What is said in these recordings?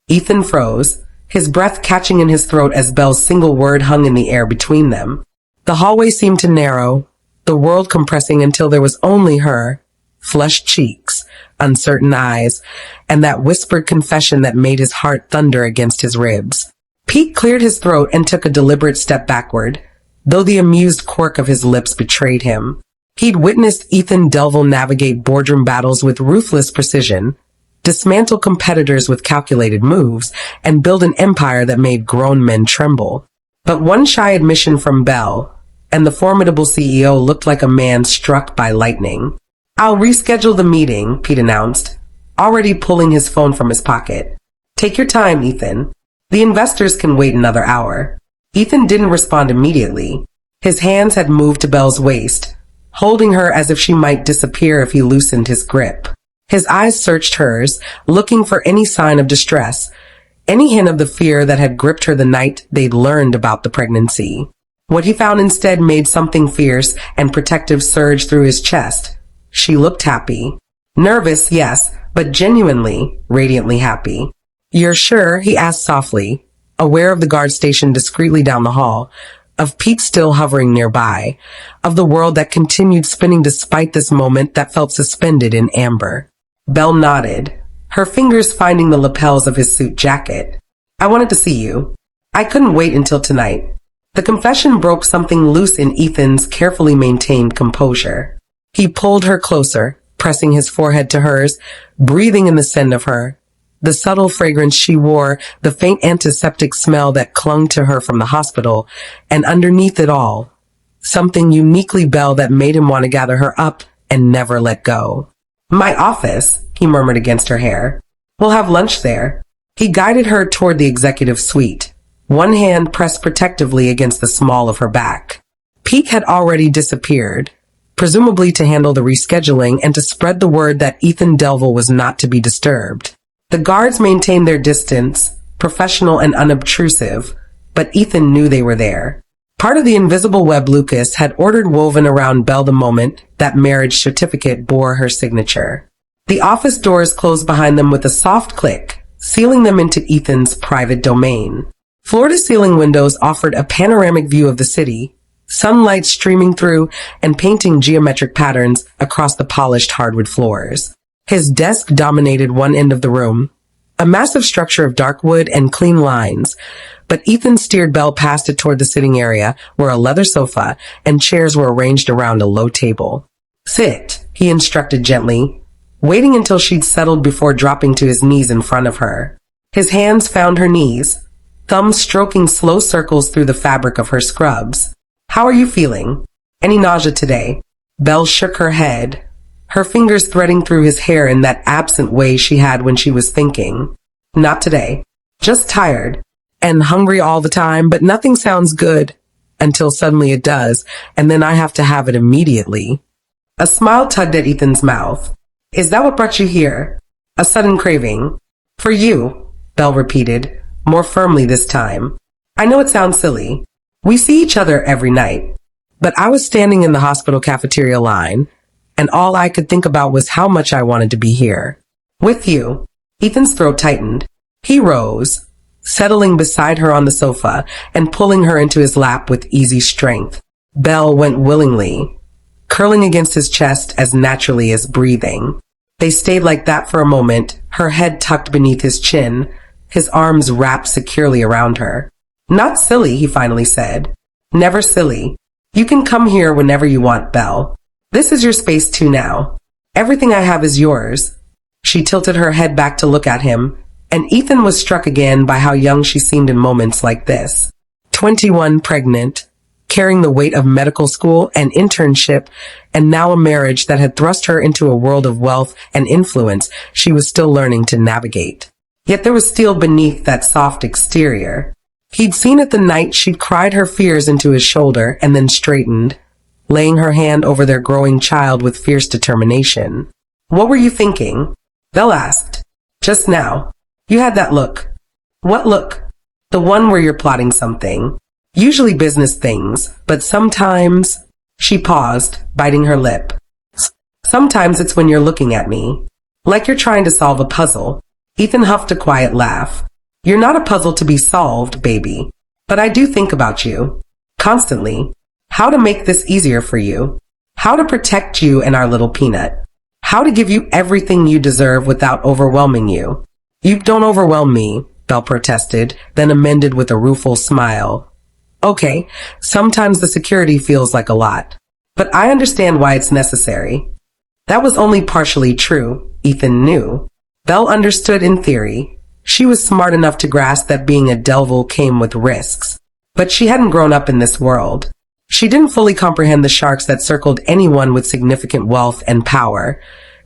Ethan froze, his breath catching in his throat as Belle's single word hung in the air between them. The hallway seemed to narrow, the world compressing until there was only her, flushed cheeks, uncertain eyes, and that whispered confession that made his heart thunder against his ribs. Pete cleared his throat and took a deliberate step backward, though the amused quirk of his lips betrayed him. He'd witnessed Ethan Delville navigate boardroom battles with ruthless precision, dismantle competitors with calculated moves, and build an empire that made grown men tremble. But one shy admission from Belle, and the formidable CEO looked like a man struck by lightning. "I'll reschedule the meeting," Pete announced, already pulling his phone from his pocket. "Take your time, Ethan. The investors can wait another hour." Ethan didn't respond immediately. His hands had moved to Belle's waist, holding her as if she might disappear if he loosened his grip. His eyes searched hers, looking for any sign of distress, any hint of the fear that had gripped her the night they'd learned about the pregnancy. What he found instead made something fierce and protective surge through his chest. She looked happy. Nervous, yes, but genuinely, radiantly happy. "You're sure?" he asked softly, aware of the guard stationed discreetly down the hall, of Pete still hovering nearby, of the world that continued spinning despite this moment that felt suspended in amber. Belle nodded, her fingers finding the lapels of his suit jacket. "I wanted to see you. I couldn't wait until tonight." The confession broke something loose in Ethan's carefully maintained composure. He pulled her closer, pressing his forehead to hers, breathing in the scent of her. The subtle fragrance she wore, the faint antiseptic smell that clung to her from the hospital, and underneath it all, something uniquely Belle that made him want to gather her up and never let go. "My office," he murmured against her hair. "We'll have lunch there." He guided her toward the executive suite, one hand pressed protectively against the small of her back. Pete had already disappeared, presumably to handle the rescheduling and to spread the word that Ethan Delville was not to be disturbed. The guards maintained their distance, professional and unobtrusive, but Ethan knew they were there. Part of the invisible web Lucas had ordered woven around Belle the moment that marriage certificate bore her signature. The office doors closed behind them with a soft click, sealing them into Ethan's private domain. Floor-to-ceiling windows offered a panoramic view of the city, sunlight streaming through and painting geometric patterns across the polished hardwood floors. His desk dominated one end of the room, a massive structure of dark wood and clean lines, but Ethan steered Belle past it toward the sitting area where a leather sofa and chairs were arranged around a low table. "Sit," he instructed gently, waiting until she'd settled before dropping to his knees in front of her. His hands found her knees, thumbs stroking slow circles through the fabric of her scrubs. "How are you feeling? Any nausea today?" Belle shook her head, her fingers threading through his hair in that absent way she had when she was thinking. "Not today. Just tired. And hungry all the time, but nothing sounds good. Until suddenly it does, and then I have to have it immediately." A smile tugged at Ethan's mouth. "Is that what brought you here? A sudden craving?" "For you," Belle repeated, more firmly this time. "I know it sounds silly. We see each other every night. But I was standing in the hospital cafeteria line, and all I could think about was how much I wanted to be here. With you." Ethan's throat tightened. He rose, settling beside her on the sofa and pulling her into his lap with easy strength. Belle went willingly, curling against his chest as naturally as breathing. They stayed like that for a moment, her head tucked beneath his chin, his arms wrapped securely around her. "Not silly," he finally said. "Never silly. You can come here whenever you want, Belle. This is your space too now. Everything I have is yours." She tilted her head back to look at him, and Ethan was struck again by how young she seemed in moments like this. 21, pregnant, carrying the weight of medical school and internship, and now a marriage that had thrust her into a world of wealth and influence she was still learning to navigate. Yet there was steel beneath that soft exterior. He'd seen it the night she'd cried her fears into his shoulder and then straightened, laying her hand over their growing child with fierce determination. "What were you thinking?" Belle asked. "Just now. You had that look." "What look?" "The one where you're plotting something. Usually business things, but sometimes—" She paused, biting her lip. "Sometimes it's when you're looking at me. Like you're trying to solve a puzzle." Ethan huffed a quiet laugh. You're not a puzzle to be solved, baby. But I do think about you. Constantly. How to make this easier for you. How to protect you and our little peanut. How to give you everything you deserve without overwhelming you. You don't overwhelm me, Belle protested, then amended with a rueful smile. Okay, sometimes the security feels like a lot. But I understand why it's necessary. That was only partially true, Ethan knew. Belle understood in theory. She was smart enough to grasp that being a Delville came with risks. But she hadn't grown up in this world. She didn't fully comprehend the sharks that circled anyone with significant wealth and power,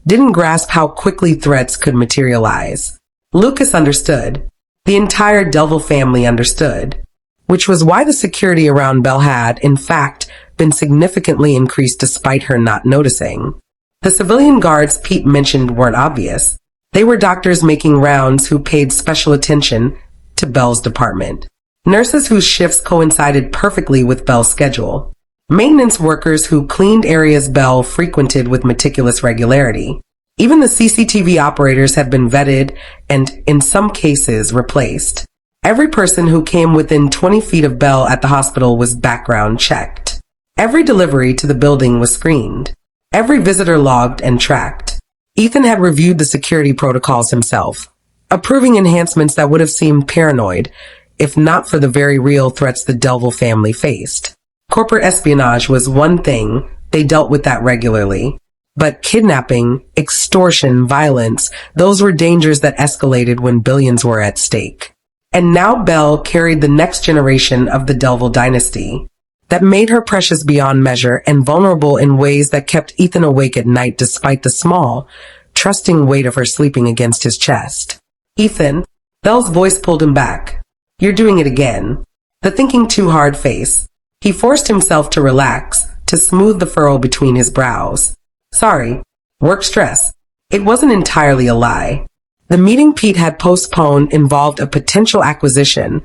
didn't grasp how quickly threats could materialize. Lucas understood. The entire Delville family understood, which was why the security around Belle had, in fact, been significantly increased despite her not noticing. The civilian guards Pete mentioned weren't obvious. They were doctors making rounds who paid special attention to Belle's department. Nurses whose shifts coincided perfectly with Belle's schedule. Maintenance workers who cleaned areas Belle frequented with meticulous regularity. Even the CCTV operators had been vetted and, in some cases, replaced. Every person who came within 20 feet of Belle at the hospital was background checked. Every delivery to the building was screened. Every visitor logged and tracked. Ethan had reviewed the security protocols himself, approving enhancements that would have seemed paranoid, if not for the very real threats the Delville family faced. Corporate espionage was one thing, they dealt with that regularly. But kidnapping, extortion, violence, those were dangers that escalated when billions were at stake. And now Belle carried the next generation of the Delville dynasty. That made her precious beyond measure and vulnerable in ways that kept Ethan awake at night despite the small, trusting weight of her sleeping against his chest. Ethan, Belle's voice pulled him back. You're doing it again. The thinking too hard face. He forced himself to relax, to smooth the furrow between his brows. Sorry. Work stress. It wasn't entirely a lie. The meeting Pete had postponed involved a potential acquisition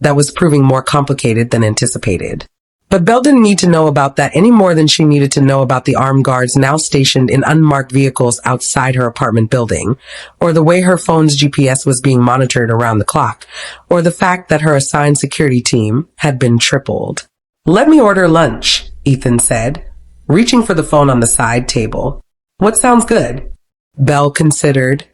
that was proving more complicated than anticipated. But Belle didn't need to know about that any more than she needed to know about the armed guards now stationed in unmarked vehicles outside her apartment building, or the way her phone's GPS was being monitored around the clock, or the fact that her assigned security team had been tripled. Let me order lunch, Ethan said, reaching for the phone on the side table. What sounds good? Belle considered,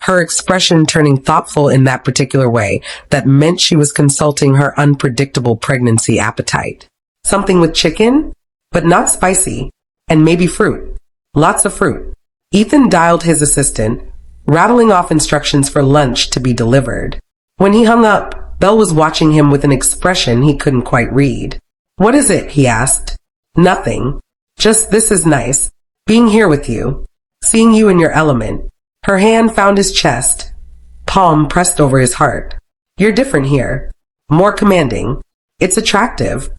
her expression turning thoughtful in that particular way that meant she was consulting her unpredictable pregnancy appetite. Something with chicken, but not spicy, and maybe fruit. Lots of fruit. Ethan dialed his assistant, rattling off instructions for lunch to be delivered. When he hung up, Belle was watching him with an expression he couldn't quite read. What is it? He asked. Nothing. Just this is nice. Being here with you. Seeing you in your element. Her hand found his chest. Palm pressed over his heart. You're different here. More commanding. It's attractive.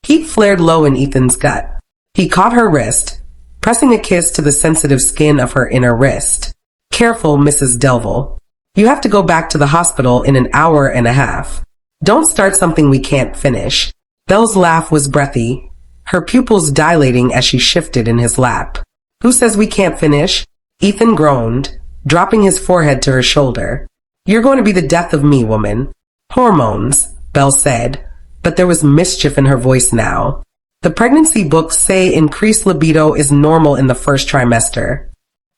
Heat flared low in Ethan's gut. He caught her wrist, pressing a kiss to the sensitive skin of her inner wrist. Careful, Mrs. Delville. You have to go back to the hospital in an hour and a half. Don't start something we can't finish. Belle's laugh was breathy, her pupils dilating as she shifted in his lap. Who says we can't finish? Ethan groaned, dropping his forehead to her shoulder. You're going to be the death of me, woman. Hormones, Belle said. But there was mischief in her voice now. The pregnancy books say increased libido is normal in the first trimester.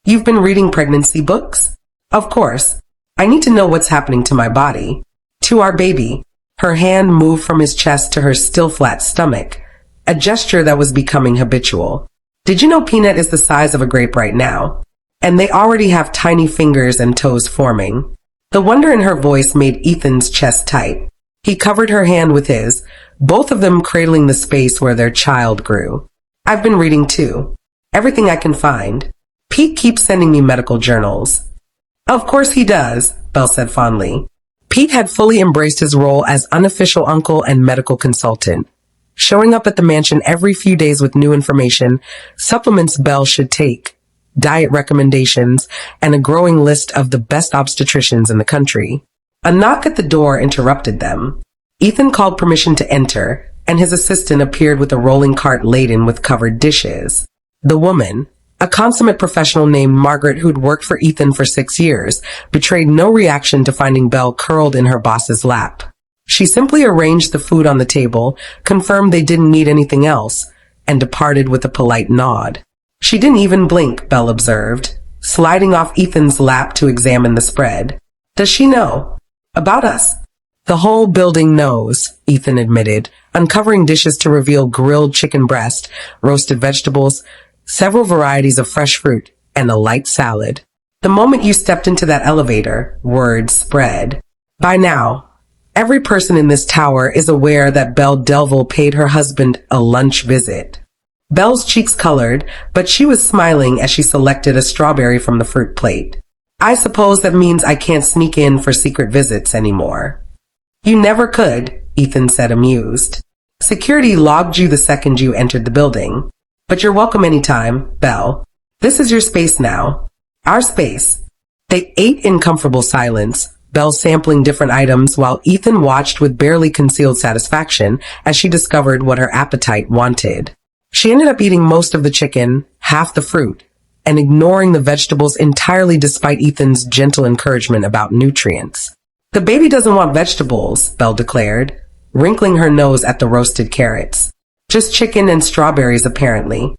You've been reading pregnancy books? Of course. I need to know what's happening to my body. To our baby. Her hand moved from his chest to her still flat stomach, a gesture that was becoming habitual. Did you know Peanut is the size of a grape right now? And they already have tiny fingers and toes forming. The wonder in her voice made Ethan's chest tight. He covered her hand with his, both of them cradling the space where their child grew. I've been reading too. Everything I can find. Pete keeps sending me medical journals. Of course he does, Belle said fondly. Pete had fully embraced his role as unofficial uncle and medical consultant, showing up at the mansion every few days with new information, supplements Belle should take, diet recommendations, and a growing list of the best obstetricians in the country. A knock at the door interrupted them. Ethan called permission to enter, and his assistant appeared with a rolling cart laden with covered dishes. The woman, A consummate professional named Margaret, who'd worked for Ethan for 6 years, betrayed no reaction to finding Belle curled in her boss's lap. She simply arranged the food on the table, confirmed they didn't need anything else, and departed with a polite nod. She didn't even blink, Belle observed, sliding off Ethan's lap to examine the spread. Does she know about us? The whole building knows, Ethan admitted, uncovering dishes to reveal grilled chicken breast, roasted vegetables, several varieties of fresh fruit, and a light salad. The moment you stepped into that elevator, word spread. By now, every person in this tower is aware that Belle Delville paid her husband a lunch visit. Belle's cheeks colored, but she was smiling as she selected a strawberry from the fruit plate. I suppose that means I can't sneak in for secret visits anymore. You never could, Ethan said, amused. Security logged you the second you entered the building. But you're welcome anytime, Belle. This is your space now. Our space. They ate in comfortable silence, Belle sampling different items while Ethan watched with barely concealed satisfaction as she discovered what her appetite wanted. She ended up eating most of the chicken, half the fruit, and ignoring the vegetables entirely despite Ethan's gentle encouragement about nutrients. The baby doesn't want vegetables, Belle declared, wrinkling her nose at the roasted carrots. Just chicken and strawberries, apparently.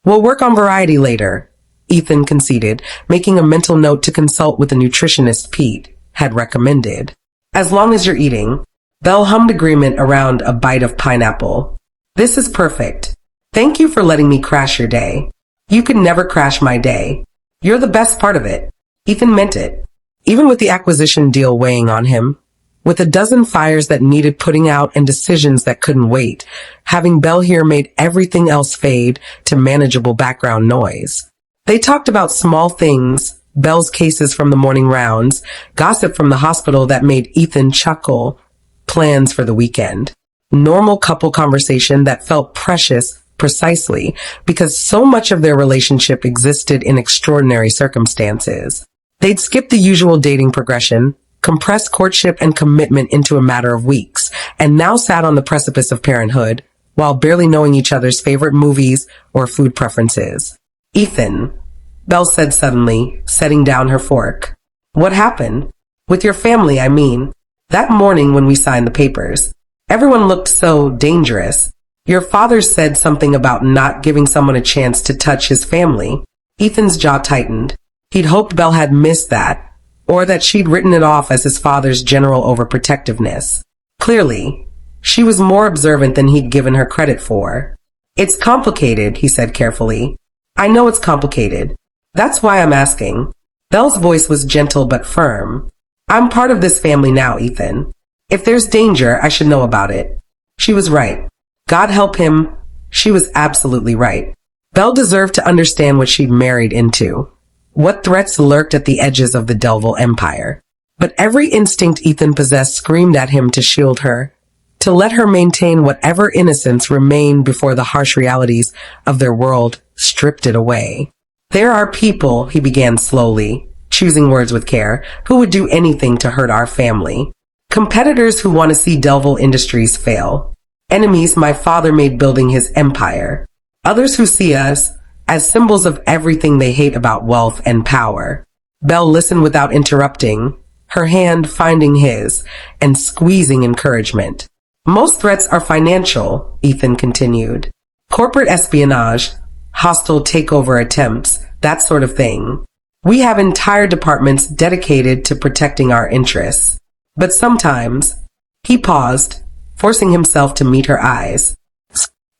We'll work on variety later, Ethan conceded, making a mental note to consult with the nutritionist Pete had recommended. As long as you're eating. Belle hummed agreement around a bite of pineapple. This is perfect. Thank you for letting me crash your day. You could never crash my day. You're the best part of it. Ethan meant it. Even with the acquisition deal weighing on him, with a dozen fires that needed putting out and decisions that couldn't wait, having Belle here made everything else fade to manageable background noise. They talked about small things, Belle's cases from the morning rounds, gossip from the hospital that made Ethan chuckle, plans for the weekend. Normal couple conversation that felt precious precisely because so much of their relationship existed in extraordinary circumstances. They'd skipped the usual dating progression, compressed courtship and commitment into a matter of weeks, and now sat on the precipice of parenthood, while barely knowing each other's favorite movies or food preferences. Ethan, Belle said suddenly, setting down her fork. What happened? With your family, I mean. That morning when we signed the papers, everyone looked so dangerous. Your father said something about not giving someone a chance to touch his family. Ethan's jaw tightened. He'd hoped Belle had missed that, or that she'd written it off as his father's general overprotectiveness. Clearly, she was more observant than he'd given her credit for. It's complicated, he said carefully. I know it's complicated. That's why I'm asking. Belle's voice was gentle but firm. I'm part of this family now, Ethan. If there's danger, I should know about it. She was right. God help him. She was absolutely right. Belle deserved to understand what she'd married into. What threats lurked at the edges of the Delville empire. But every instinct Ethan possessed screamed at him to shield her, to let her maintain whatever innocence remained before the harsh realities of their world stripped it away. There are people, he began slowly, choosing words with care, who would do anything to hurt our family. Competitors who want to see Delville Industries fail. Enemies my father made building his empire. Others who see us as symbols of everything they hate about wealth and power. Belle listened without interrupting, her hand finding his and squeezing encouragement. Most threats are financial, Ethan continued. Corporate espionage, hostile takeover attempts, that sort of thing. We have entire departments dedicated to protecting our interests. But sometimes, he paused, forcing himself to meet her eyes.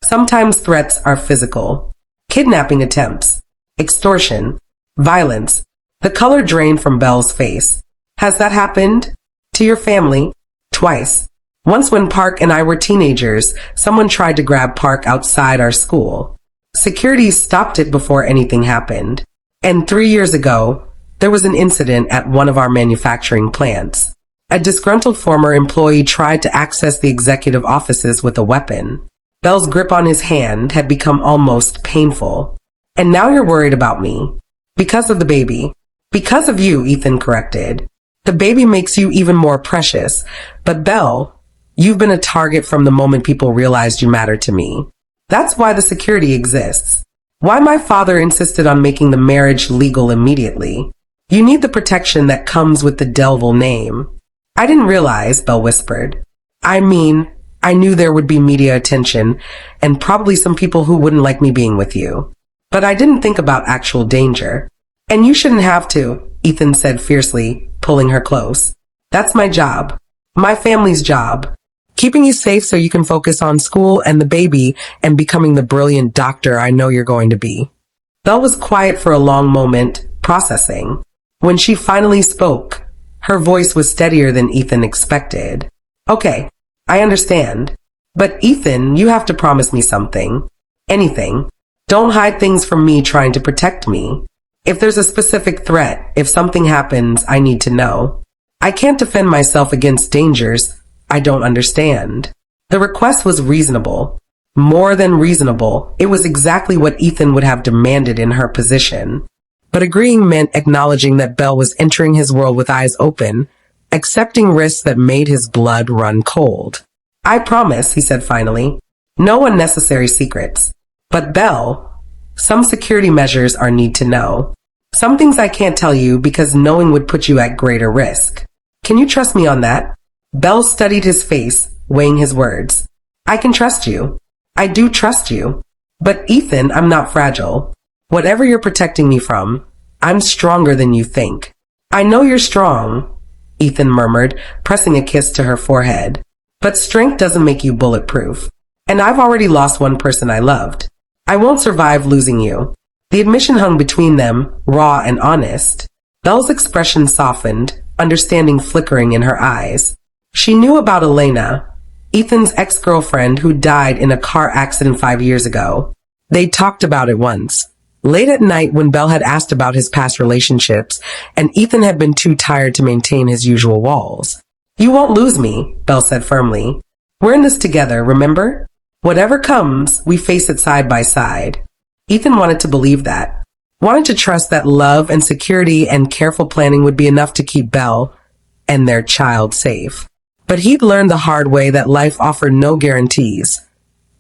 Sometimes threats are physical. Kidnapping attempts, extortion, violence. The color drained from Belle's face. Has that happened? To your family? Twice. Once when Park and I were teenagers, someone tried to grab Park outside our school. Security stopped it before anything happened. And 3 years ago, there was an incident at one of our manufacturing plants. A disgruntled former employee tried to access the executive offices with a weapon. Belle's grip on his hand had become almost painful. And now you're worried about me. Because of the baby. Because of you, Ethan corrected. The baby makes you even more precious. But Belle, you've been a target from the moment people realized you mattered to me. That's why the security exists. Why my father insisted on making the marriage legal immediately. You need the protection that comes with the Delville name. I didn't realize, Belle whispered. I mean, I knew there would be media attention and probably some people who wouldn't like me being with you. But I didn't think about actual danger. And you shouldn't have to, Ethan said fiercely, pulling her close. That's my job. My family's job. Keeping you safe so you can focus on school and the baby and becoming the brilliant doctor I know you're going to be. Belle was quiet for a long moment, processing. When she finally spoke, her voice was steadier than Ethan expected. Okay, I understand. But Ethan, you have to promise me something. Anything. Don't hide things from me trying to protect me. If there's a specific threat, if something happens, I need to know. I can't defend myself against dangers I don't understand. The request was reasonable. More than reasonable. It was exactly what Ethan would have demanded in her position. But agreeing meant acknowledging that Belle was entering his world with eyes open, accepting risks that made his blood run cold. I promise, he said finally. No unnecessary secrets. But Belle, some security measures are need to know. Some things I can't tell you because knowing would put you at greater risk. Can you trust me on that? Belle studied his face, weighing his words. I can trust you. I do trust you. But Ethan, I'm not fragile. Whatever you're protecting me from, I'm stronger than you think. I know you're strong, Ethan murmured, pressing a kiss to her forehead. But strength doesn't make you bulletproof. And I've already lost one person I loved. I won't survive losing you. The admission hung between them, raw and honest. Belle's expression softened, understanding flickering in her eyes. She knew about Elena, Ethan's ex-girlfriend who died in a car accident 5 years ago. They talked about it once. Late at night when Belle had asked about his past relationships, and Ethan had been too tired to maintain his usual walls. You won't lose me, Belle said firmly. We're in this together, remember? Whatever comes, we face it side by side. Ethan wanted to believe that. Wanted to trust that love and security and careful planning would be enough to keep Belle and their child safe. But he'd learned the hard way that life offered no guarantees,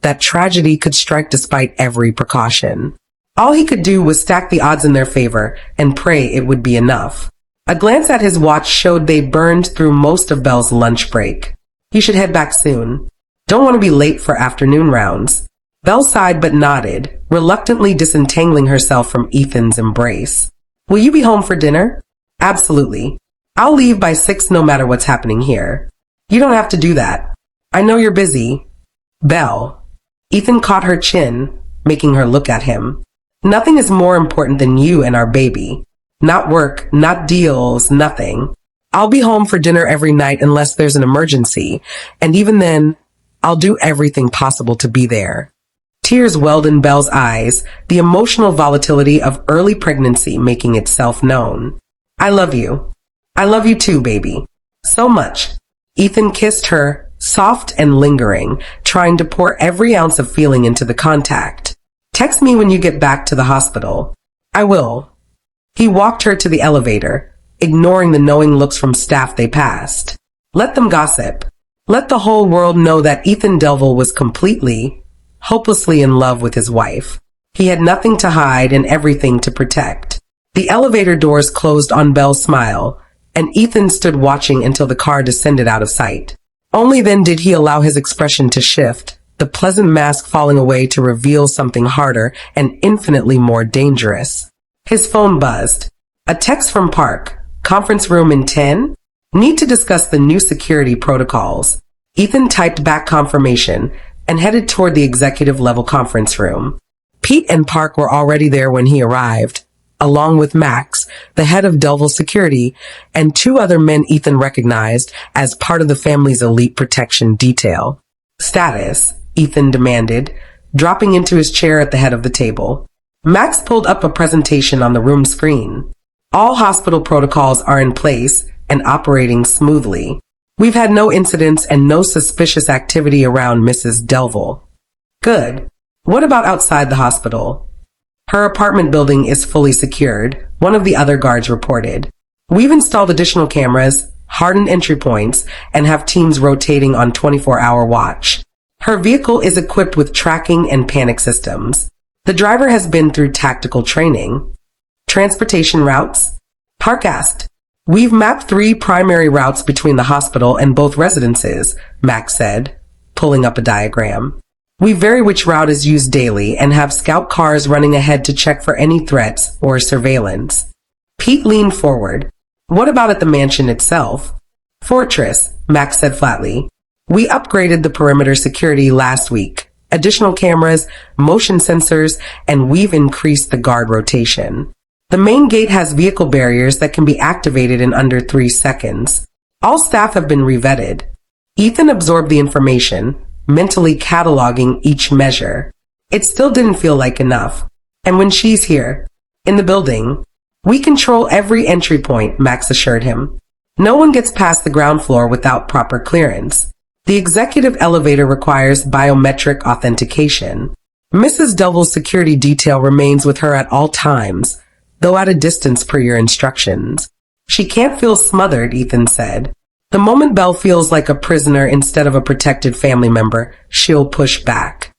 that tragedy could strike despite every precaution. All he could do was stack the odds in their favor and pray it would be enough. A glance at his watch showed they burned through most of Belle's lunch break. He should head back soon. Don't want to be late for afternoon rounds. Belle sighed but nodded, reluctantly disentangling herself from Ethan's embrace. Will you be home for dinner? Absolutely. I'll leave by 6 no matter what's happening here. You don't have to do that. I know you're busy. Belle. Ethan caught her chin, making her look at him. Nothing is more important than you and our baby. Not work, not deals, nothing. I'll be home for dinner every night unless there's an emergency, and even then, I'll do everything possible to be there. Tears welled in Belle's eyes, the emotional volatility of early pregnancy making itself known. I love you. I love you too, baby. So much. Ethan kissed her, soft and lingering, trying to pour every ounce of feeling into the contact. Text me when you get back to the hospital. I will. He walked her to the elevator, ignoring the knowing looks from staff they passed. Let them gossip. Let the whole world know that Ethan Delville was completely, hopelessly in love with his wife. He had nothing to hide and everything to protect. The elevator doors closed on Belle's smile, and Ethan stood watching until the car descended out of sight. Only then did he allow his expression to shift, the pleasant mask falling away to reveal something harder and infinitely more dangerous. His phone buzzed. A text from Park. Conference room in 10? Need to discuss the new security protocols. Ethan typed back confirmation and headed toward the executive level conference room. Pete and Park were already there when he arrived, along with Max, the head of Delville Security, and 2 other men Ethan recognized as part of the family's elite protection detail. Status, Ethan demanded, dropping into his chair at the head of the table. Max pulled up a presentation on the room screen. All hospital protocols are in place and operating smoothly. We've had no incidents and no suspicious activity around Mrs. Delville. Good. What about outside the hospital? Her apartment building is fully secured, one of the other guards reported. We've installed additional cameras, hardened entry points, and have teams rotating on 24-hour watch. Her vehicle is equipped with tracking and panic systems. The driver has been through tactical training. Transportation routes? Park asked. We've mapped 3 primary routes between the hospital and both residences, Max said, pulling up a diagram. We vary which route is used daily and have scout cars running ahead to check for any threats or surveillance. Pete leaned forward. What about at the mansion itself? Fortress, Max said flatly. We upgraded the perimeter security last week. Additional cameras, motion sensors, and we've increased the guard rotation. The main gate has vehicle barriers that can be activated in under 3 seconds. All staff have been revetted. Ethan absorbed the information, mentally cataloging each measure. It still didn't feel like enough. And when she's here, in the building, we control every entry point, Max assured him. No one gets past the ground floor without proper clearance. The executive elevator requires biometric authentication. Mrs. Delville's security detail remains with her at all times, though at a distance per your instructions. She can't feel smothered, Ethan said. The moment Belle feels like a prisoner instead of a protected family member, she'll push back.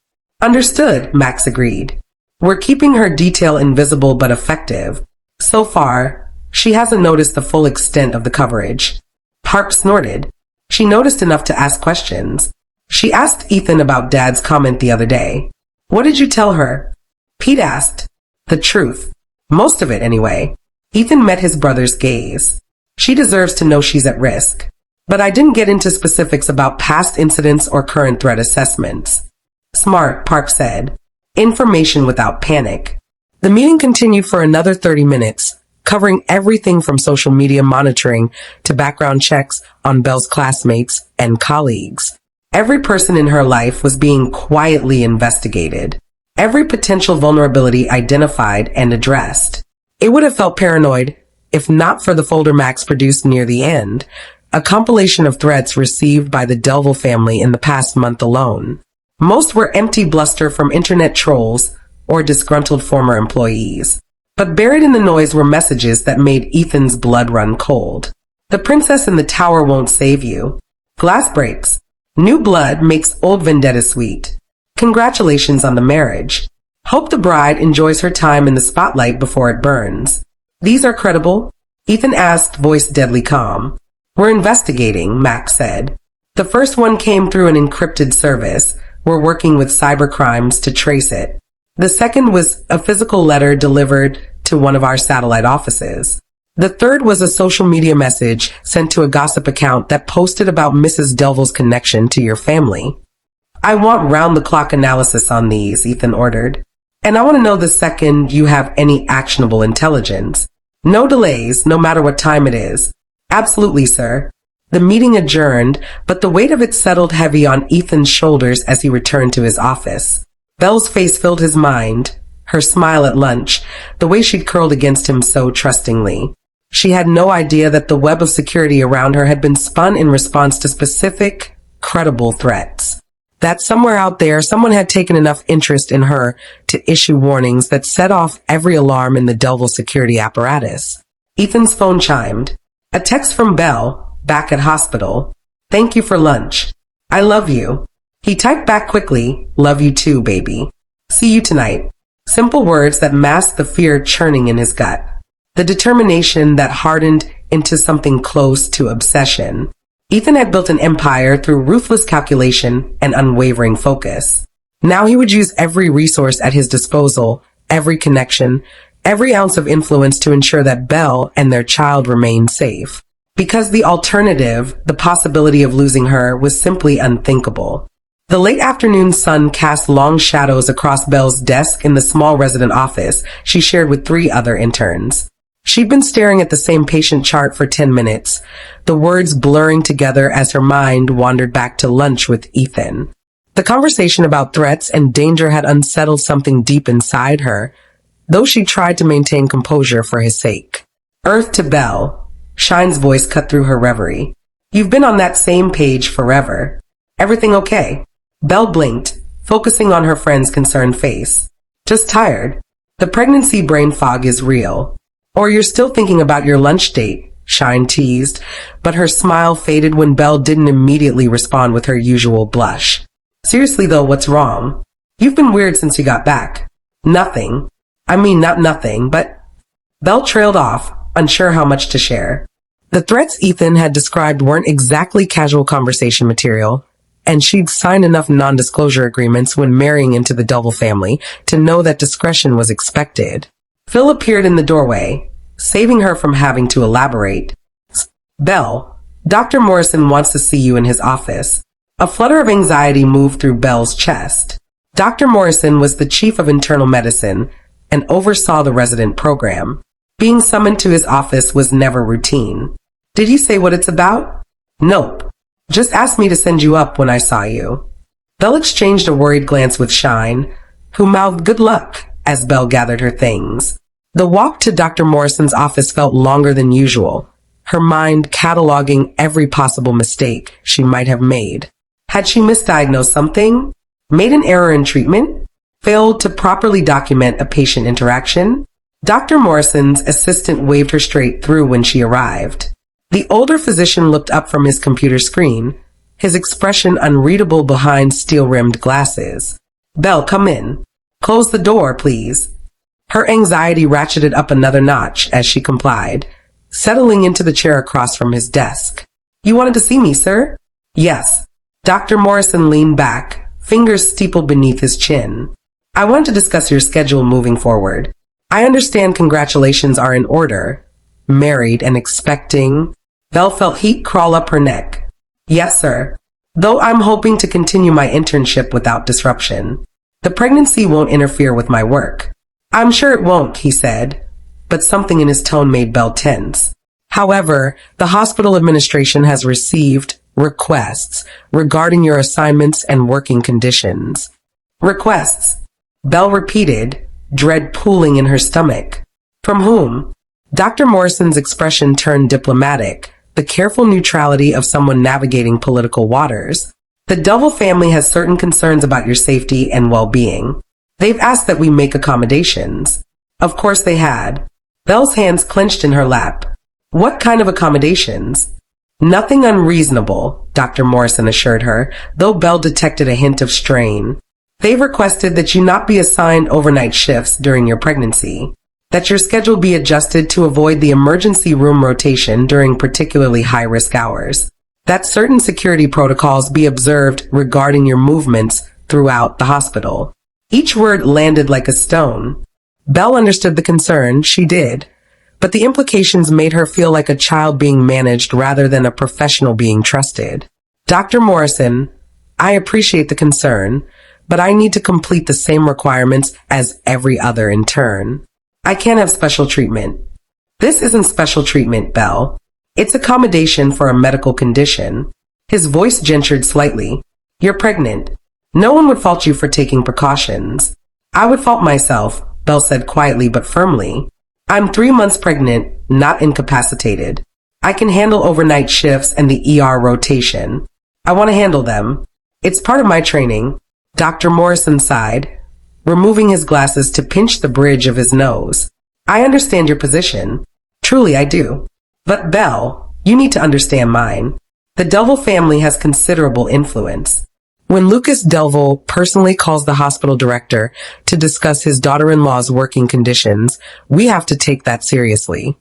Understood, Max agreed. We're keeping her detail invisible but effective. So far, she hasn't noticed the full extent of the coverage. Park snorted. She noticed enough to ask questions. She asked Ethan about Dad's comment the other day. What did you tell her? Pete asked. The truth. Most of it, anyway. Ethan met his brother's gaze. She deserves to know she's at risk. But I didn't get into specifics about past incidents or current threat assessments. Smart, Park said. Information without panic. The meeting continued for another 30 minutes, covering everything from social media monitoring to background checks on Belle's classmates and colleagues. Every person in her life was being quietly investigated. Every potential vulnerability identified and addressed. It would have felt paranoid if not for the folder Max produced near the end, a compilation of threats received by the Delville family in the past month alone. Most were empty bluster from internet trolls or disgruntled former employees. But buried in the noise were messages that made Ethan's blood run cold. The princess in the tower won't save you. Glass breaks. New blood makes old vendetta sweet. Congratulations on the marriage. Hope the bride enjoys her time in the spotlight before it burns. These are credible? Ethan asked, voice deadly calm. We're investigating, Max said. The first one came through an encrypted service. We're working with cybercrimes to trace it. The second was a physical letter delivered to one of our satellite offices. The third was a social media message sent to a gossip account that posted about Mrs. Delville's connection to your family. I want round-the-clock analysis on these, Ethan ordered. And I want to know the second you have any actionable intelligence. No delays, no matter what time it is. Absolutely, sir. The meeting adjourned, but the weight of it settled heavy on Ethan's shoulders as he returned to his office. Belle's face filled his mind, her smile at lunch, the way she'd curled against him so trustingly. She had no idea that the web of security around her had been spun in response to specific, credible threats. That somewhere out there, someone had taken enough interest in her to issue warnings that set off every alarm in the Delville security apparatus. Ethan's phone chimed. A text from Belle, back at hospital. Thank you for lunch. I love you. He typed back quickly, love you too, baby. See you tonight. Simple words that masked the fear churning in his gut. The determination that hardened into something close to obsession. Ethan had built an empire through ruthless calculation and unwavering focus. Now he would use every resource at his disposal, every connection, every ounce of influence to ensure that Belle and their child remained safe. Because the alternative, the possibility of losing her, was simply unthinkable. The late afternoon sun cast long shadows across Belle's desk in the small resident office she shared with 3 other interns. She'd been staring at the same patient chart for 10 minutes, the words blurring together as her mind wandered back to lunch with Ethan. The conversation about threats and danger had unsettled something deep inside her, though she tried to maintain composure for his sake. Earth to Belle, Shine's voice cut through her reverie. You've been on that same page forever. Everything okay? Belle blinked, focusing on her friend's concerned face. Just tired. The pregnancy brain fog is real. Or you're still thinking about your lunch date, Shine teased, but her smile faded when Belle didn't immediately respond with her usual blush. Seriously though, what's wrong? You've been weird since you got back. Nothing. Not nothing, but Belle trailed off, unsure how much to share. The threats Ethan had described weren't exactly casual conversation material, and she'd signed enough non-disclosure agreements when marrying into the Delville family to know that discretion was expected. Phil appeared in the doorway, saving her from having to elaborate. Belle, Dr. Morrison wants to see you in his office. A flutter of anxiety moved through Belle's chest. Dr. Morrison was the chief of internal medicine and oversaw the resident program. Being summoned to his office was never routine. Did he say what it's about? Nope. Just asked me to send you up when I saw you. Belle exchanged a worried glance with Shine, who mouthed good luck as Belle gathered her things. The walk to Dr. Morrison's office felt longer than usual, her mind cataloging every possible mistake she might have made. Had she misdiagnosed something? Made an error in treatment? Failed to properly document a patient interaction? Dr. Morrison's assistant waved her straight through when she arrived. The older physician looked up from his computer screen, his expression unreadable behind steel-rimmed glasses. Belle, come in. Close the door, please. Her anxiety ratcheted up another notch as she complied, settling into the chair across from his desk. You wanted to see me, sir? Yes. Dr. Morrison leaned back, fingers steepled beneath his chin. I want to discuss your schedule moving forward. I understand congratulations are in order. Married and expecting. Belle felt heat crawl up her neck. Yes, sir. Though I'm hoping to continue my internship without disruption. The pregnancy won't interfere with my work. I'm sure it won't, he said, but something in his tone made Belle tense. However, the hospital administration has received requests regarding your assignments and working conditions. Requests, Belle repeated, dread pooling in her stomach. From whom? Dr. Morrison's expression turned diplomatic, the careful neutrality of someone navigating political waters. The Delville family has certain concerns about your safety and well-being. They've asked that we make accommodations. Of course they had. Belle's hands clenched in her lap. What kind of accommodations? Nothing unreasonable, Dr. Morrison assured her, though Belle detected a hint of strain. They've requested that you not be assigned overnight shifts during your pregnancy, that your schedule be adjusted to avoid the emergency room rotation during particularly high-risk hours, that certain security protocols be observed regarding your movements throughout the hospital. Each word landed like a stone. Belle understood the concern, she did, but the implications made her feel like a child being managed rather than a professional being trusted. Dr. Morrison, I appreciate the concern, but I need to complete the same requirements as every other intern. I can't have special treatment. This isn't special treatment, Belle. It's accommodation for a medical condition. His voice gentured slightly. You're pregnant. No one would fault you for taking precautions. I would fault myself, Belle said quietly but firmly. I'm 3 months pregnant, not incapacitated. I can handle overnight shifts and the ER rotation. I want to handle them. It's part of my training. Dr. Morrison sighed, removing his glasses to pinch the bridge of his nose. I understand your position. Truly, I do. But Belle, you need to understand mine. The Delville family has considerable influence. When Lucas Delville personally calls the hospital director to discuss his daughter-in-law's working conditions, we have to take that seriously.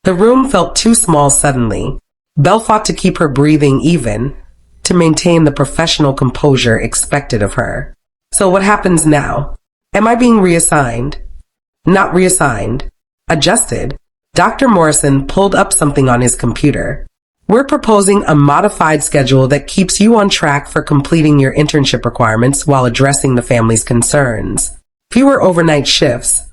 The room felt too small suddenly. Belle fought to keep her breathing even, to maintain the professional composure expected of her. So what happens now? Am I being reassigned? Not reassigned. Adjusted. Dr. Morrison pulled up something on his computer. We're proposing a modified schedule that keeps you on track for completing your internship requirements while addressing the family's concerns. Fewer overnight shifts,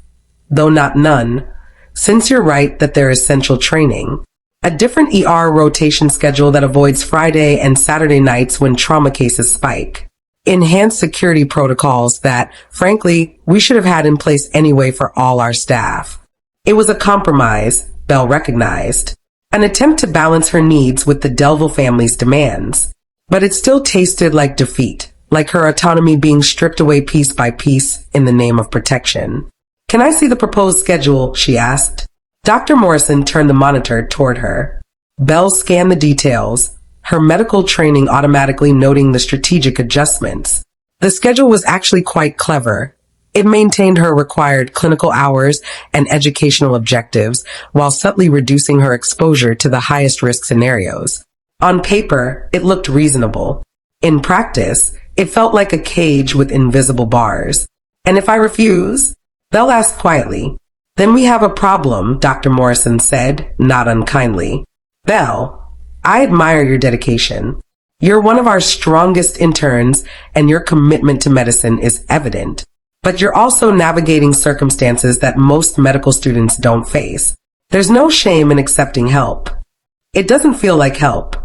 though not none, since you're right that they're essential training. A different ER rotation schedule that avoids Friday and Saturday nights when trauma cases spike. Enhanced security protocols that, frankly, we should have had in place anyway for all our staff. It was a compromise, Belle recognized. An attempt to balance her needs with the Delville family's demands. But it still tasted like defeat, like her autonomy being stripped away piece by piece in the name of protection. Can I see the proposed schedule? She asked. Dr. Morrison turned the monitor toward her. Belle scanned the details, her medical training automatically noting the strategic adjustments. The schedule was actually quite clever. It maintained her required clinical hours and educational objectives while subtly reducing her exposure to the highest risk scenarios. On paper, it looked reasonable. In practice, it felt like a cage with invisible bars. And if I refuse? Belle asked quietly. Then we have a problem, Dr. Morrison said, not unkindly. Belle, I admire your dedication. You're one of our strongest interns, and your commitment to medicine is evident. But you're also navigating circumstances that most medical students don't face. There's no shame in accepting help. It doesn't feel like help.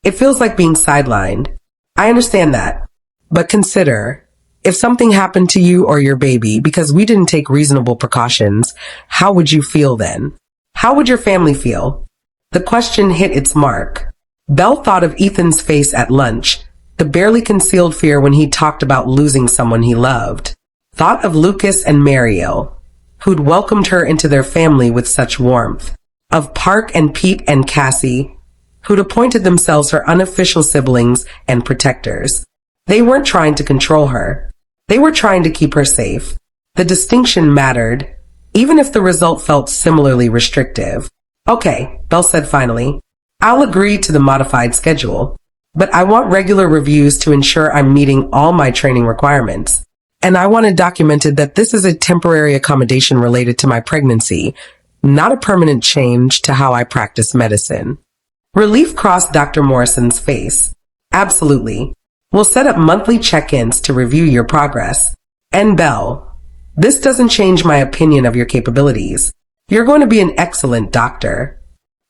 It feels like being sidelined. I understand that. But consider, if something happened to you or your baby because we didn't take reasonable precautions, how would you feel then? How would your family feel? The question hit its mark. Belle thought of Ethan's face at lunch, the barely concealed fear when he talked about losing someone he loved. Thought of Lucas and Mariel, who'd welcomed her into their family with such warmth. Of Park and Pete and Cassie, who'd appointed themselves her unofficial siblings and protectors. They weren't trying to control her. They were trying to keep her safe. The distinction mattered, even if the result felt similarly restrictive. Okay, Belle said finally. I'll agree to the modified schedule, but I want regular reviews to ensure I'm meeting all my training requirements. And I want it documented that this is a temporary accommodation related to my pregnancy, not a permanent change to how I practice medicine. Relief crossed Dr. Morrison's face. Absolutely. We'll set up monthly check-ins to review your progress. And Belle, this doesn't change my opinion of your capabilities. You're going to be an excellent doctor.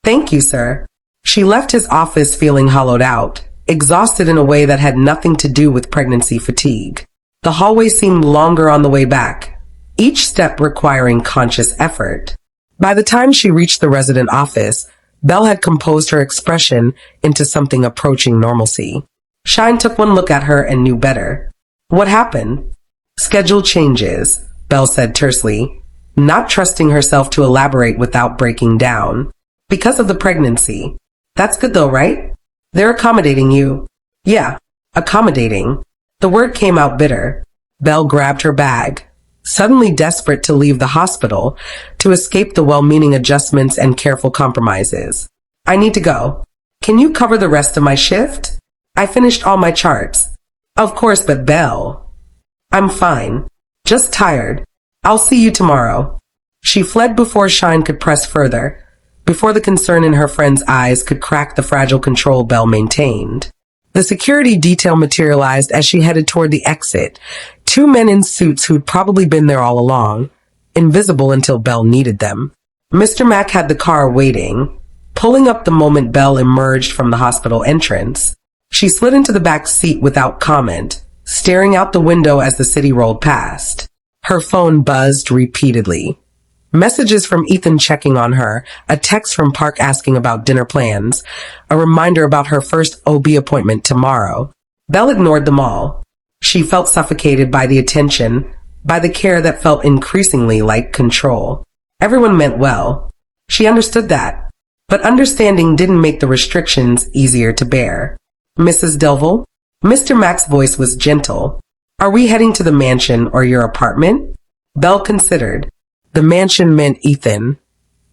Thank you, sir. She left his office feeling hollowed out, exhausted in a way that had nothing to do with pregnancy fatigue. The hallway seemed longer on the way back, each step requiring conscious effort. By the time she reached the resident office, Belle had composed her expression into something approaching normalcy. Shine took one look at her and knew better. What happened? Schedule changes, Belle said tersely, not trusting herself to elaborate without breaking down. Because of the pregnancy. That's good though, right? They're accommodating you. Yeah, accommodating. The word came out bitter. Belle grabbed her bag, suddenly desperate to leave the hospital, to escape the well-meaning adjustments and careful compromises. I need to go. Can you cover the rest of my shift? I finished all my charts. Of course, but Belle. I'm fine. Just tired. I'll see you tomorrow. She fled before Shine could press further, before the concern in her friend's eyes could crack the fragile control Belle maintained. The security detail materialized as she headed toward the exit. Two men in suits who'd probably been there all along, invisible until Belle needed them. Mr. Mack had the car waiting, pulling up the moment Belle emerged from the hospital entrance. She slid into the back seat without comment, staring out the window as the city rolled past. Her phone buzzed repeatedly. Messages from Ethan checking on her, a text from Park asking about dinner plans, a reminder about her first OB appointment tomorrow. Belle ignored them all. She felt suffocated by the attention, by the care that felt increasingly like control. Everyone meant well. She understood that. But understanding didn't make the restrictions easier to bear. Mrs. Delville? Mr. Mack's voice was gentle. Are we heading to the mansion or your apartment? Belle considered. The mansion meant Ethan.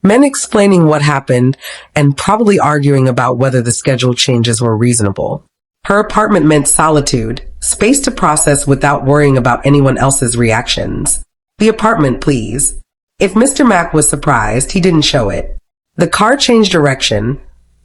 Men explaining what happened and probably arguing about whether the schedule changes were reasonable. Her apartment meant solitude, space to process without worrying about anyone else's reactions. The apartment, please. If Mr. Mack was surprised, he didn't show it. The car changed direction,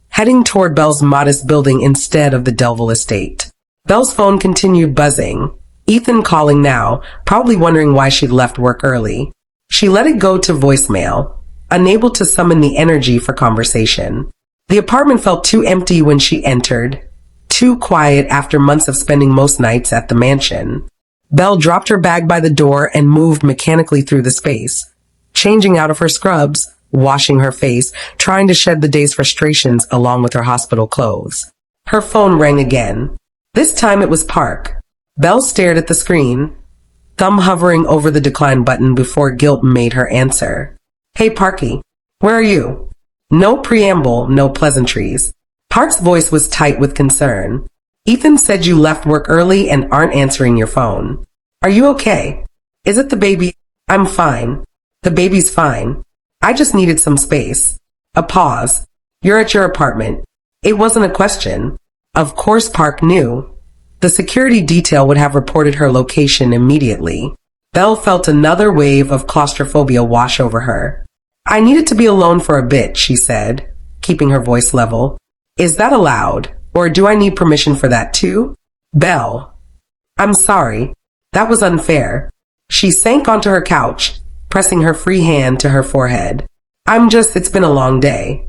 heading toward Belle's modest building instead of the Delville estate. Belle's phone continued buzzing. Ethan calling now, probably wondering why she'd left work early. She let it go to voicemail, unable to summon the energy for conversation. The apartment felt too empty when she entered, too quiet after months of spending most nights at the mansion. Belle dropped her bag by the door and moved mechanically through the space, changing out of her scrubs, washing her face, trying to shed the day's frustrations along with her hospital clothes. Her phone rang again. This time it was Park. Belle stared at the screen, thumb hovering over the decline button before guilt made her answer. Hey, Parky, where are you? No preamble, no pleasantries. Park's voice was tight with concern. Ethan said you left work early and aren't answering your phone. Are you okay? Is it the baby? I'm fine. The baby's fine. I just needed some space. A pause. You're at your apartment. It wasn't a question. Of course Park knew. The security detail would have reported her location immediately. Belle felt another wave of claustrophobia wash over her. I needed to be alone for a bit, she said, keeping her voice level. Is that allowed? Or do I need permission for that too? Belle. I'm sorry. That was unfair. She sank onto her couch, pressing her free hand to her forehead. It's been a long day.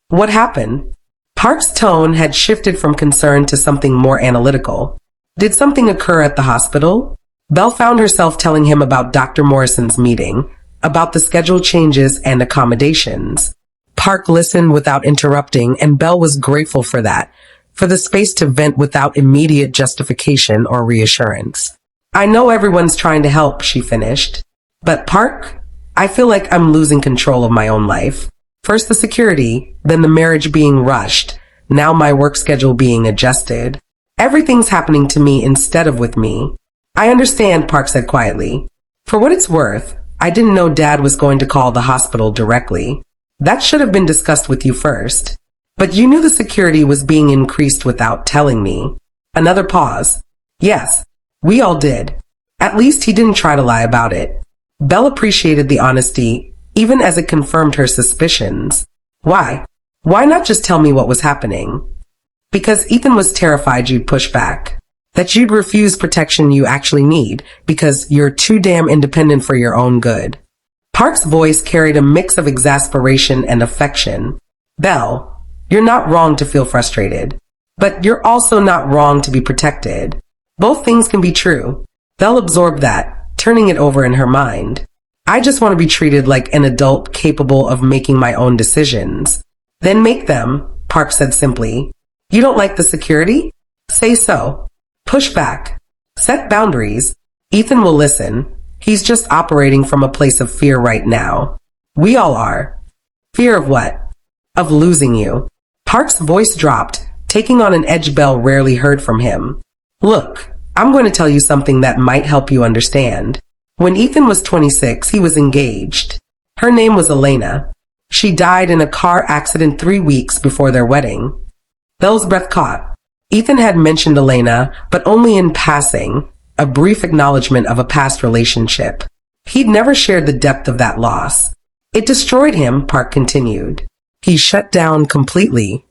What happened? Park's tone had shifted from concern to something more analytical. Did something occur at the hospital? Belle found herself telling him about Dr. Morrison's meeting, about the schedule changes and accommodations. Park listened without interrupting, and Belle was grateful for that, for the space to vent without immediate justification or reassurance. I know everyone's trying to help, she finished. But Park, I feel like I'm losing control of my own life. First the security, then the marriage being rushed, now my work schedule being adjusted. Everything's happening to me instead of with me. I understand, Park said quietly. For what it's worth, I didn't know Dad was going to call the hospital directly. That should have been discussed with you first. But you knew the security was being increased without telling me. Another pause. Yes, we all did. At least he didn't try to lie about it. Belle appreciated the honesty, even as it confirmed her suspicions. Why? Why not just tell me what was happening? Because Ethan was terrified you'd push back. That you'd refuse protection you actually need, because you're too damn independent for your own good. Park's voice carried a mix of exasperation and affection. Belle, you're not wrong to feel frustrated. But you're also not wrong to be protected. Both things can be true. Belle absorbed that, turning it over in her mind. I just want to be treated like an adult capable of making my own decisions. Then make them, Park said simply. You don't like the security? Say so. Push back. Set boundaries. Ethan will listen. He's just operating from a place of fear right now. We all are. Fear of what? Of losing you. Park's voice dropped, taking on an edge Belle rarely heard from him. Look, I'm going to tell you something that might help you understand. When Ethan was 26, he was engaged. Her name was Elena. She died in a car accident 3 weeks before their wedding. Belle's breath caught. Ethan had mentioned Elena, but only in passing, a brief acknowledgement of a past relationship. He'd never shared the depth of that loss. It destroyed him, Park continued. He shut down completely,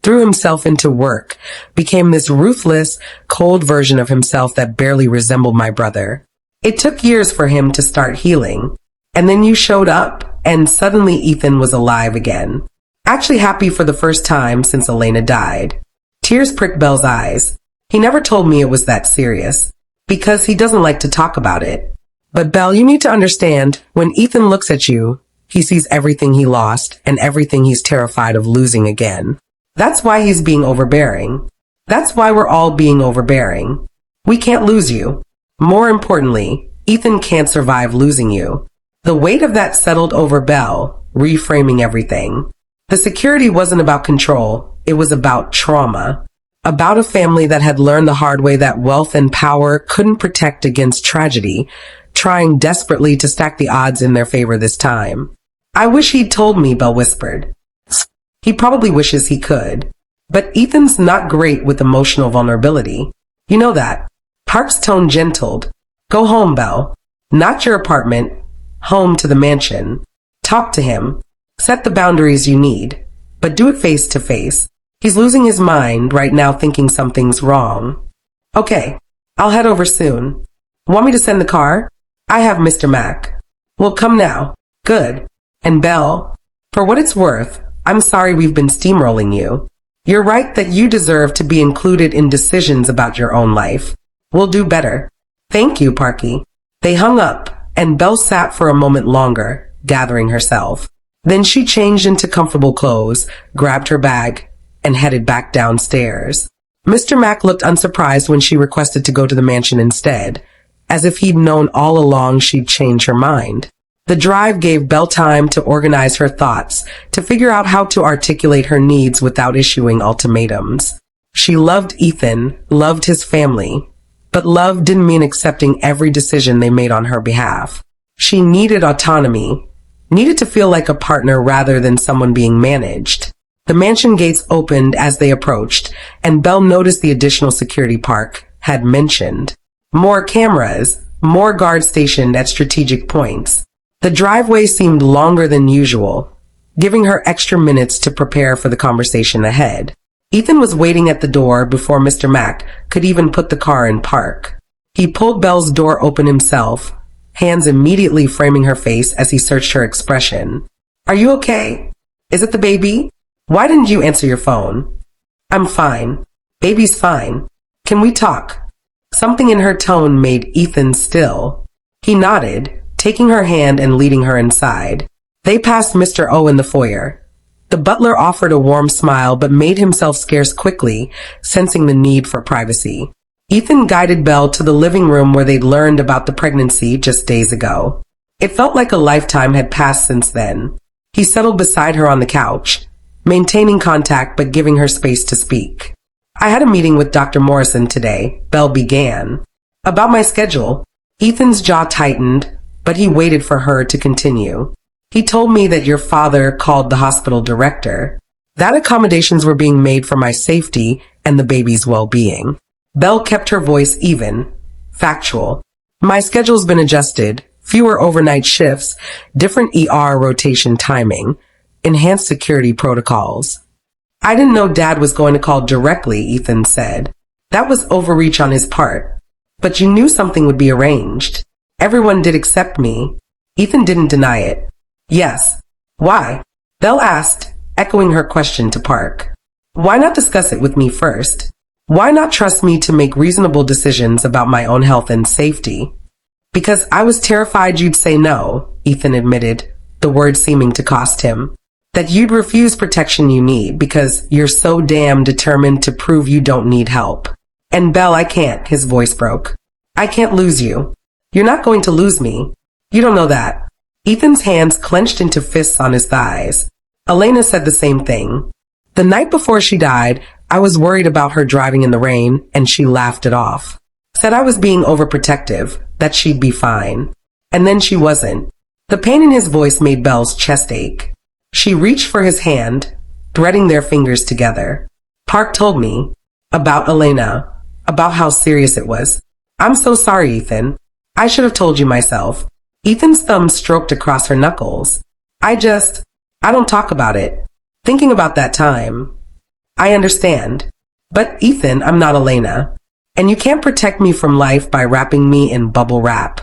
threw himself into work, became this ruthless, cold version of himself that barely resembled my brother. It took years for him to start healing. And then you showed up, and suddenly Ethan was alive again. Actually happy for the first time since Elena died. Tears pricked Belle's eyes. He never told me it was that serious, because he doesn't like to talk about it. But Belle, you need to understand, when Ethan looks at you, he sees everything he lost and everything he's terrified of losing again. That's why he's being overbearing. That's why we're all being overbearing. We can't lose you. More importantly, Ethan can't survive losing you. The weight of that settled over Belle, reframing everything. The security wasn't about control. It was about trauma. About a family that had learned the hard way that wealth and power couldn't protect against tragedy, trying desperately to stack the odds in their favor this time. I wish he'd told me, Belle whispered. He probably wishes he could. But Ethan's not great with emotional vulnerability. You know that. Park's tone gentled. Go home, Belle. Not your apartment. Home to the mansion. Talk to him. Set the boundaries you need. But do it face to face. He's losing his mind right now thinking something's wrong. Okay, I'll head over soon. Want me to send the car? I have Mr. Mac. Well, come now. Good. And Belle, for what it's worth, I'm sorry we've been steamrolling you. You're right that you deserve to be included in decisions about your own life. We'll do better. Thank you, Parky. They hung up, and Belle sat for a moment longer, gathering herself. Then she changed into comfortable clothes, grabbed her bag, and headed back downstairs. Mr. Mac looked unsurprised when she requested to go to the mansion instead, as if he'd known all along she'd change her mind. The drive gave Belle time to organize her thoughts, to figure out how to articulate her needs without issuing ultimatums. She loved Ethan, loved his family, But love didn't mean accepting every decision they made on her behalf. She needed autonomy, needed to feel like a partner rather than someone being managed. The mansion gates opened as they approached, and Belle noticed the additional security Park had mentioned. More cameras, more guards stationed at strategic points. The driveway seemed longer than usual, giving her extra minutes to prepare for the conversation ahead. Ethan was waiting at the door before Mr. Mack could even put the car in park. He pulled Belle's door open himself, hands immediately framing her face as he searched her expression. "Are you okay? Is it the baby? Why didn't you answer your phone?" "I'm fine. Baby's fine. Can we talk?" Something in her tone made Ethan still. He nodded, taking her hand and leading her inside. They passed Mr. O in the foyer. The butler offered a warm smile but made himself scarce quickly, sensing the need for privacy. Ethan guided Belle to the living room where they'd learned about the pregnancy just days ago. It felt like a lifetime had passed since then. He settled beside her on the couch, maintaining contact but giving her space to speak. "I had a meeting with Dr. Morrison today," Belle began. "About my schedule." Ethan's jaw tightened, but he waited for her to continue. "He told me that your father called the hospital director, that accommodations were being made for my safety and the baby's well-being." Belle kept her voice even, factual. "My schedule's been adjusted, fewer overnight shifts, different ER rotation timing, enhanced security protocols." "I didn't know Dad was going to call directly," Ethan said. "That was overreach on his part. But you knew something would be arranged. Everyone did except me." Ethan didn't deny it. "Yes. Why?" Belle asked, echoing her question to Park. "Why not discuss it with me first? Why not trust me to make reasonable decisions about my own health and safety?" "Because I was terrified you'd say no," Ethan admitted, the word seeming to cost him. "That you'd refuse protection you need because you're so damn determined to prove you don't need help." "And Belle, I can't," his voice broke. "I can't lose you. You're not going to lose me. You don't know that." Ethan's hands clenched into fists on his thighs. Elena said the same thing. "The night before she died, I was worried about her driving in the rain, and she laughed it off. Said I was being overprotective, that she'd be fine. And then she wasn't." The pain in his voice made Belle's chest ache. She reached for his hand, threading their fingers together. "Park told me about Elena, about how serious it was. I'm so sorry, Ethan. I should have told you myself." Ethan's thumb stroked across her knuckles. I don't talk about it. Thinking about that time. I understand. But Ethan, I'm not Elena. And you can't protect me from life by wrapping me in bubble wrap.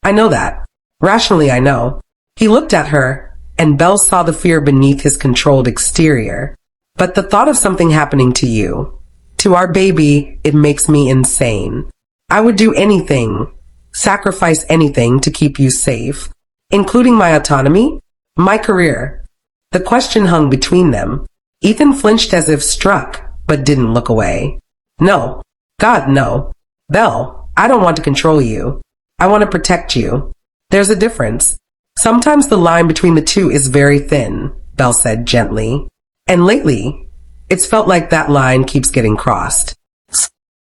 I know that. Rationally, I know." He looked at her, and Belle saw the fear beneath his controlled exterior. "But the thought of something happening to you, to our baby, it makes me insane. I would do anything, sacrifice anything to keep you safe, including my autonomy, my career." The question hung between them. Ethan flinched as if struck, but didn't look away. "No. God, no. Belle, I don't want to control you. I want to protect you. There's a difference. Sometimes the line between the two is very thin," Belle said gently. "And lately, it's felt like that line keeps getting crossed."